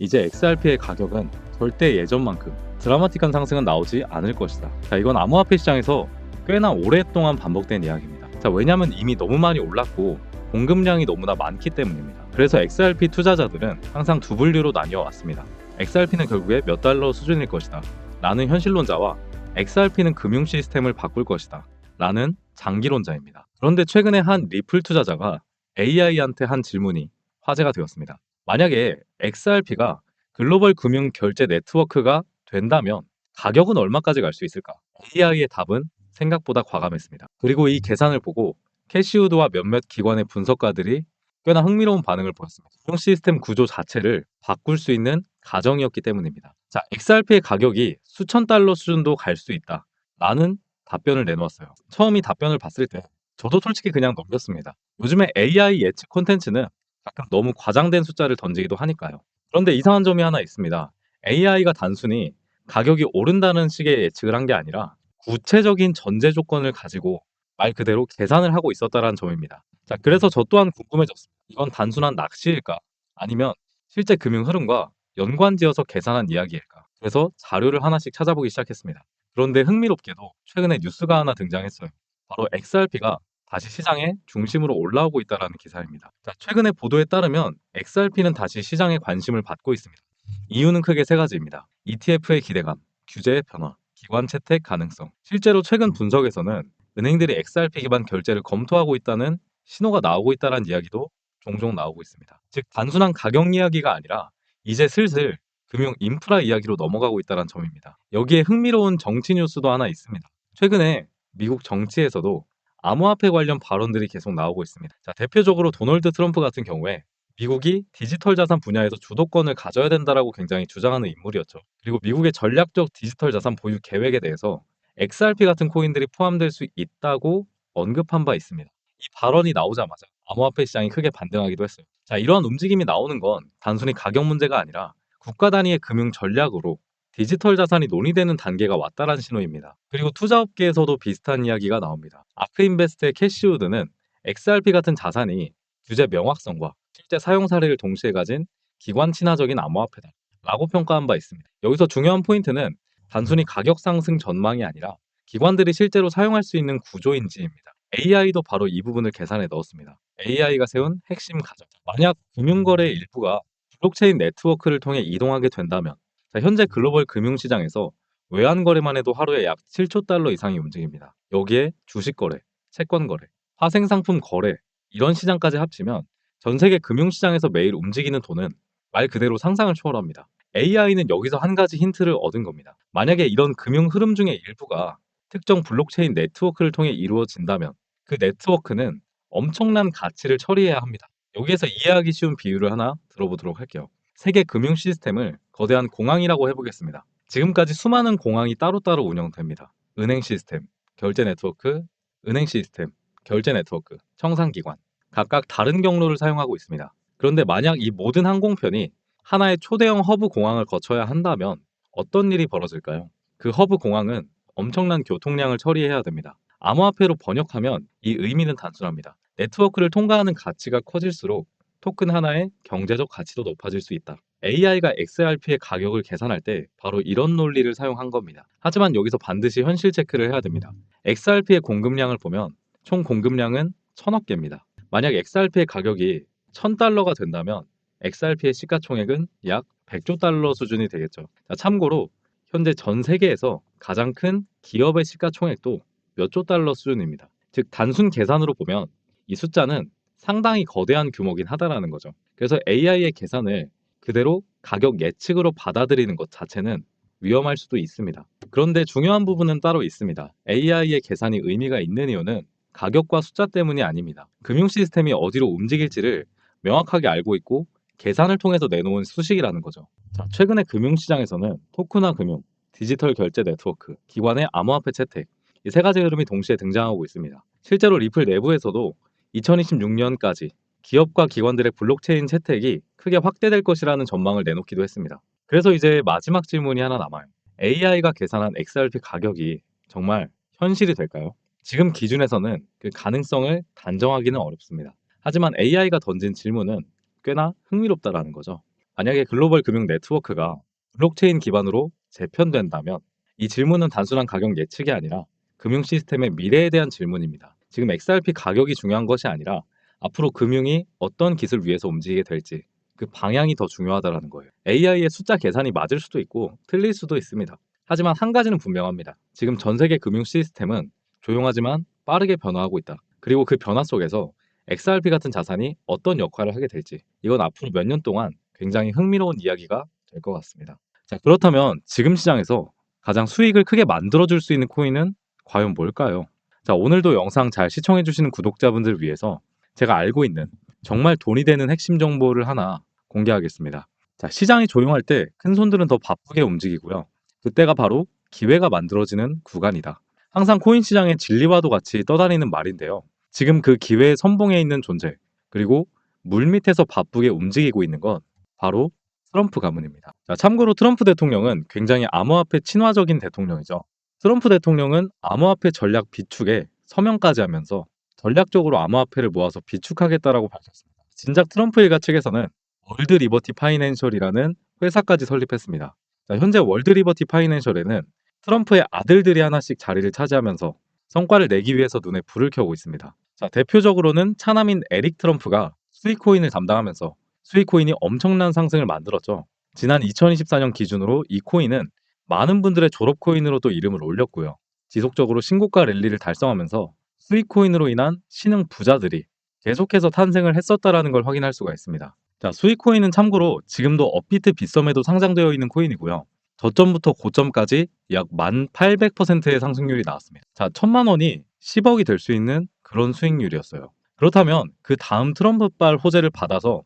이제 XRP의 가격은 절대 예전만큼 드라마틱한 상승은 나오지 않을 것이다. 자, 이건 암호화폐 시장에서 꽤나 오랫동안 반복된 이야기입니다. 자, 왜냐면 이미 너무 많이 올랐고 공급량이 너무나 많기 때문입니다. 그래서 XRP 투자자들은 항상 두 분류로 나뉘어 왔습니다. XRP는 결국에 몇 달러 수준일 것이다 라는 현실론자와 XRP는 금융 시스템을 바꿀 것이다 라는 장기론자입니다. 그런데 최근에 한 리플 투자자가 AI한테 한 질문이 화제가 되었습니다. 만약에 XRP가 글로벌 금융 결제 네트워크가 된다면 가격은 얼마까지 갈 수 있을까? AI의 답은 생각보다 과감했습니다. 그리고 이 계산을 보고 캐시우드와 몇몇 기관의 분석가들이 꽤나 흥미로운 반응을 보였습니다. 금융 시스템 구조 자체를 바꿀 수 있는 가정이었기 때문입니다. 자, XRP의 가격이 수천 달러 수준도 갈 수 있다 라는 답변을 내놓았어요. 처음 이 답변을 봤을 때 저도 솔직히 그냥 넘겼습니다. 요즘에 AI 예측 콘텐츠는 가끔 너무 과장된 숫자를 던지기도 하니까요. 그런데 이상한 점이 하나 있습니다. AI가 단순히 가격이 오른다는 식의 예측을 한 게 아니라 구체적인 전제 조건을 가지고 말 그대로 계산을 하고 있었다는 점입니다. 자, 그래서 저 또한 궁금해졌습니다. 이건 단순한 낚시일까? 아니면 실제 금융 흐름과 연관지어서 계산한 이야기일까? 그래서 자료를 하나씩 찾아보기 시작했습니다. 그런데 흥미롭게도 최근에 뉴스가 하나 등장했어요. 바로 XRP가 다시 시장의 중심으로 올라오고 있다는 기사입니다. 자, 최근의 보도에 따르면 XRP는 다시 시장의 관심을 받고 있습니다. 이유는 크게 세 가지입니다. ETF의 기대감, 규제의 변화, 기관 채택 가능성. 실제로 최근 분석에서는 은행들이 XRP 기반 결제를 검토하고 있다는 신호가 나오고 있다는 이야기도 종종 나오고 있습니다. 즉 단순한 가격 이야기가 아니라 이제 슬슬 금융 인프라 이야기로 넘어가고 있다는 점입니다. 여기에 흥미로운 정치 뉴스도 하나 있습니다. 최근에 미국 정치에서도 암호화폐 관련 발언들이 계속 나오고 있습니다. 자, 대표적으로 도널드 트럼프 같은 경우에 미국이 디지털 자산 분야에서 주도권을 가져야 된다라고 굉장히 주장하는 인물이었죠. 그리고 미국의 전략적 디지털 자산 보유 계획에 대해서 XRP 같은 코인들이 포함될 수 있다고 언급한 바 있습니다. 이 발언이 나오자마자 암호화폐 시장이 크게 반등하기도 했어요. 자, 이러한 움직임이 나오는 건 단순히 가격 문제가 아니라 국가 단위의 금융 전략으로 디지털 자산이 논의되는 단계가 왔다는 신호입니다. 그리고 투자업계에서도 비슷한 이야기가 나옵니다. 아크인베스트의 캐시우드는 XRP 같은 자산이 규제 명확성과 실제 사용 사례를 동시에 가진 기관 친화적인 암호화폐다 라고 평가한 바 있습니다. 여기서 중요한 포인트는 단순히 가격 상승 전망이 아니라 기관들이 실제로 사용할 수 있는 구조인지입니다. AI도 바로 이 부분을 계산에 넣었습니다. AI가 세운 핵심 가정. 만약 금융거래의 일부가 블록체인 네트워크를 통해 이동하게 된다면 자, 현재 글로벌 금융시장에서 외환거래만 해도 하루에 약 7조 달러 이상이 움직입니다. 여기에 주식거래, 채권거래, 화생상품 거래 이런 시장까지 합치면 전 세계 금융시장에서 매일 움직이는 돈은 말 그대로 상상을 초월합니다. AI는 여기서 한 가지 힌트를 얻은 겁니다. 만약에 이런 금융 흐름 중의 일부가 특정 블록체인 네트워크를 통해 이루어진다면 그 네트워크는 엄청난 가치를 처리해야 합니다. 여기에서 이해하기 쉬운 비유를 하나 들어보도록 할게요. 세계 금융 시스템을 거대한 공항이라고 해보겠습니다. 지금까지 수많은 공항이 따로따로 운영됩니다. 은행 시스템, 결제 네트워크, 은행 시스템, 결제 네트워크, 청산기관. 각각 다른 경로를 사용하고 있습니다. 그런데 만약 이 모든 항공편이 하나의 초대형 허브 공항을 거쳐야 한다면 어떤 일이 벌어질까요? 그 허브 공항은 엄청난 교통량을 처리해야 됩니다. 암호화폐로 번역하면 이 의미는 단순합니다. 네트워크를 통과하는 가치가 커질수록 토큰 하나의 경제적 가치도 높아질 수 있다. AI가 XRP의 가격을 계산할 때 바로 이런 논리를 사용한 겁니다. 하지만 여기서 반드시 현실 체크를 해야 됩니다. XRP의 공급량을 보면 총 공급량은 1000억 개입니다. 만약 XRP의 가격이 1000달러가 된다면 XRP의 시가총액은 약 100조 달러 수준이 되겠죠. 자, 참고로 현재 전 세계에서 가장 큰 기업의 시가총액도 몇 조 달러 수준입니다. 즉 단순 계산으로 보면 이 숫자는 상당히 거대한 규모긴 하다라는 거죠. 그래서 AI의 계산을 그대로 가격 예측으로 받아들이는 것 자체는 위험할 수도 있습니다. 그런데 중요한 부분은 따로 있습니다. AI의 계산이 의미가 있는 이유는 가격과 숫자 때문이 아닙니다. 금융 시스템이 어디로 움직일지를 명확하게 알고 있고 계산을 통해서 내놓은 수식이라는 거죠. 자, 최근에 금융시장에서는 토큰화 금융, 디지털 결제 네트워크, 기관의 암호화폐 채택 이 세 가지 흐름이 동시에 등장하고 있습니다. 실제로 리플 내부에서도 2026년까지 기업과 기관들의 블록체인 채택이 크게 확대될 것이라는 전망을 내놓기도 했습니다. 그래서 이제 마지막 질문이 하나 남아요. AI가 계산한 XRP 가격이 정말 현실이 될까요? 지금 기준에서는 그 가능성을 단정하기는 어렵습니다. 하지만 AI가 던진 질문은 꽤나 흥미롭다라는 거죠. 만약에 글로벌 금융 네트워크가 블록체인 기반으로 재편된다면 이 질문은 단순한 가격 예측이 아니라 금융 시스템의 미래에 대한 질문입니다. 지금 XRP 가격이 중요한 것이 아니라 앞으로 금융이 어떤 기술 위에서 움직이게 될지 그 방향이 더 중요하다라는 거예요. AI의 숫자 계산이 맞을 수도 있고 틀릴 수도 있습니다. 하지만 한 가지는 분명합니다. 지금 전 세계 금융 시스템은 조용하지만 빠르게 변화하고 있다. 그리고 그 변화 속에서 XRP 같은 자산이 어떤 역할을 하게 될지 이건 앞으로 몇 년 동안 굉장히 흥미로운 이야기가 될 것 같습니다. 자, 그렇다면 지금 시장에서 가장 수익을 크게 만들어줄 수 있는 코인은 과연 뭘까요? 자, 오늘도 영상 잘 시청해주시는 구독자분들 위해서 제가 알고 있는 정말 돈이 되는 핵심 정보를 하나 공개하겠습니다. 자, 시장이 조용할 때 큰 손들은 더 바쁘게 움직이고요. 그때가 바로 기회가 만들어지는 구간이다. 항상 코인 시장의 진리와도 같이 떠다니는 말인데요. 지금 그 기회의 선봉에 있는 존재, 그리고 물밑에서 바쁘게 움직이고 있는 건 바로 트럼프 가문입니다. 자, 참고로 트럼프 대통령은 굉장히 암호화폐 친화적인 대통령이죠. 트럼프 대통령은 암호화폐 전략 비축에 서명까지 하면서 전략적으로 암호화폐를 모아서 비축하겠다라고 밝혔습니다. 진작 트럼프 일가 측에서는 월드 리버티 파이낸셜이라는 회사까지 설립했습니다. 자, 현재 월드 리버티 파이낸셜에는 트럼프의 아들들이 하나씩 자리를 차지하면서 성과를 내기 위해서 눈에 불을 켜고 있습니다. 자, 대표적으로는 차남인 에릭 트럼프가 스위코인을 담당하면서 스위코인이 엄청난 상승을 만들었죠. 지난 2024년 기준으로 이 코인은 많은 분들의 졸업 코인으로도 이름을 올렸고요. 지속적으로 신고가 랠리를 달성하면서 스위코인으로 인한 신흥 부자들이 계속해서 탄생을 했었다라는 걸 확인할 수가 있습니다. 자, 스위코인은 참고로 지금도 업비트 빗썸에도 상장되어 있는 코인이고요. 저점부터 고점까지 약 1800%의 상승률이 나왔습니다. 자, 1000만 원이 10억이 될 수 있는 그런 수익률이었어요. 그렇다면 그 다음 트럼프발 호재를 받아서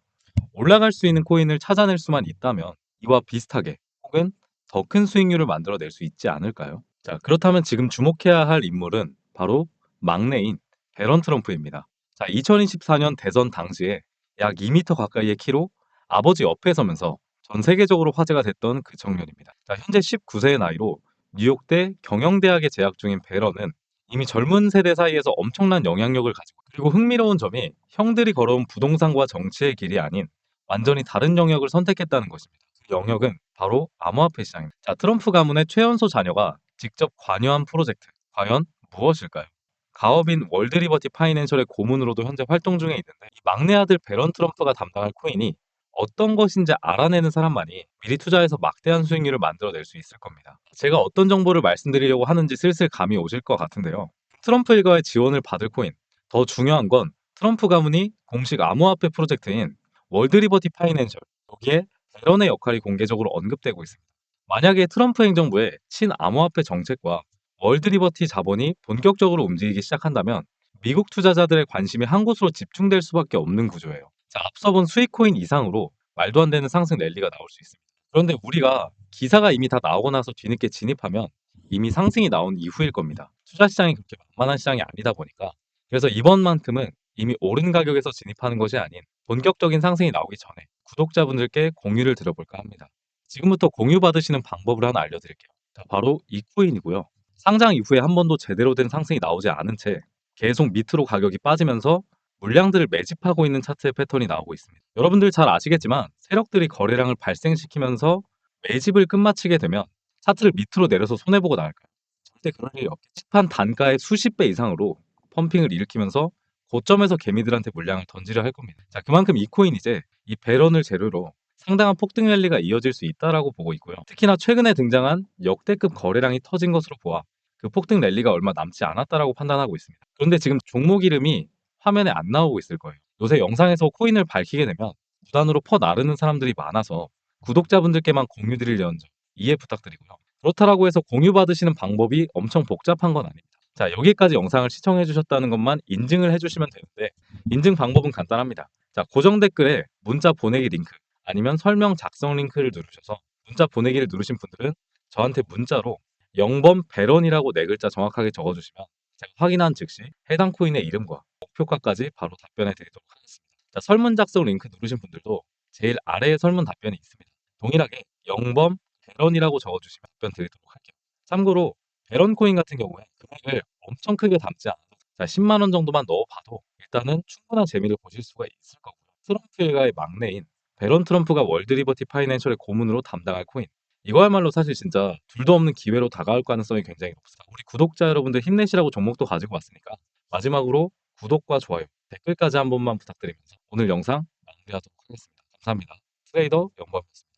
올라갈 수 있는 코인을 찾아낼 수만 있다면 이와 비슷하게 혹은 더 큰 수익률을 만들어낼 수 있지 않을까요? 자, 그렇다면 지금 주목해야 할 인물은 바로 막내인 베런 트럼프입니다. 자, 2024년 대선 당시에 약 2m 가까이의 키로 아버지 옆에 서면서 전 세계적으로 화제가 됐던 그 청년입니다. 자, 현재 19세의 나이로 뉴욕대 경영대학에 재학 중인 베런은 이미 젊은 세대 사이에서 엄청난 영향력을 가지고 그리고 흥미로운 점이 형들이 걸어온 부동산과 정치의 길이 아닌 완전히 다른 영역을 선택했다는 것입니다. 그 영역은 바로 암호화폐 시장입니다. 자, 트럼프 가문의 최연소 자녀가 직접 관여한 프로젝트, 과연 무엇일까요? 가업인 월드 리버티 파이낸셜의 고문으로도 현재 활동 중에 있는데 이 막내 아들 베런 트럼프가 담당할 코인이 어떤 것인지 알아내는 사람만이 미리 투자해서 막대한 수익률을 만들어낼 수 있을 겁니다. 제가 어떤 정보를 말씀드리려고 하는지 슬슬 감이 오실 것 같은데요. 트럼프 일가의 지원을 받을 코인, 더 중요한 건 트럼프 가문이 공식 암호화폐 프로젝트인 월드 리버티 파이낸셜, 여기에 베런의 역할이 공개적으로 언급되고 있습니다. 만약에 트럼프 행정부의 친암호화폐 정책과 월드 리버티 자본이 본격적으로 움직이기 시작한다면 미국 투자자들의 관심이 한 곳으로 집중될 수밖에 없는 구조예요. 자, 앞서 본 수익코인 이상으로 말도 안 되는 상승 랠리가 나올 수 있습니다. 그런데 우리가 기사가 이미 다 나오고 나서 뒤늦게 진입하면 이미 상승이 나온 이후일 겁니다. 투자 시장이 그렇게 만만한 시장이 아니다 보니까 그래서 이번만큼은 이미 오른 가격에서 진입하는 것이 아닌 본격적인 상승이 나오기 전에 구독자분들께 공유를 드려볼까 합니다. 지금부터 공유 받으시는 방법을 하나 알려드릴게요. 자, 바로 이 코인이고요. 상장 이후에 한 번도 제대로 된 상승이 나오지 않은 채 계속 밑으로 가격이 빠지면서 물량들을 매집하고 있는 차트의 패턴이 나오고 있습니다. 여러분들 잘 아시겠지만 세력들이 거래량을 발생시키면서 매집을 끝마치게 되면 차트를 밑으로 내려서 손해보고 나갈까요? 절대 그럴 일이 없겠죠. 집한 단가의 수십 배 이상으로 펌핑을 일으키면서 고점에서 개미들한테 물량을 던지려 할 겁니다. 자, 그만큼 이 코인 이제 이 배런을 재료로 상당한 폭등 랠리가 이어질 수 있다라고 보고 있고요. 특히나 최근에 등장한 역대급 거래량이 터진 것으로 보아 그 폭등 랠리가 얼마 남지 않았다라고 판단하고 있습니다. 그런데 지금 종목 이름이 화면에 안 나오고 있을 거예요. 요새 영상에서 코인을 밝히게 되면 무단으로 퍼 나르는 사람들이 많아서 구독자분들께만 공유 드리려는 점 이해 부탁드리고요. 그렇다라고 해서 공유 받으시는 방법이 엄청 복잡한 건 아닙니다. 자, 여기까지 영상을 시청해 주셨다는 것만 인증을 해 주시면 되는데 인증 방법은 간단합니다. 자, 고정 댓글에 문자 보내기 링크 아니면 설명 작성 링크를 누르셔서 문자 보내기를 누르신 분들은 저한테 문자로 0번 배런이라고 네 글자 정확하게 적어주시면 제가 확인한 즉시 해당 코인의 이름과 목표가까지 바로 답변해 드리도록 하겠습니다. 자, 설문 작성 링크 누르신 분들도 제일 아래에 설문 답변이 있습니다. 동일하게 0번 배런이라고 적어주시면 답변 드리도록 할게요. 참고로 배런 코인 같은 경우에 금액을 엄청 크게 담지 않아도 자, 10만 원 정도만 넣어봐도 일단은 충분한 재미를 보실 수가 있을 거고요. 트럼프 일가의 막내인 베런 트럼프가 월드 리버티 파이낸셜의 고문으로 담당할 코인. 이거야말로 사실 진짜 둘도 없는 기회로 다가올 가능성이 굉장히 높습니다. 우리 구독자 여러분들 힘내시라고 종목도 가지고 왔으니까 마지막으로 구독과 좋아요, 댓글까지 한 번만 부탁드리면서 오늘 영상 마무리하도록 하겠습니다. 감사합니다. 트레이더 영범이었습니다.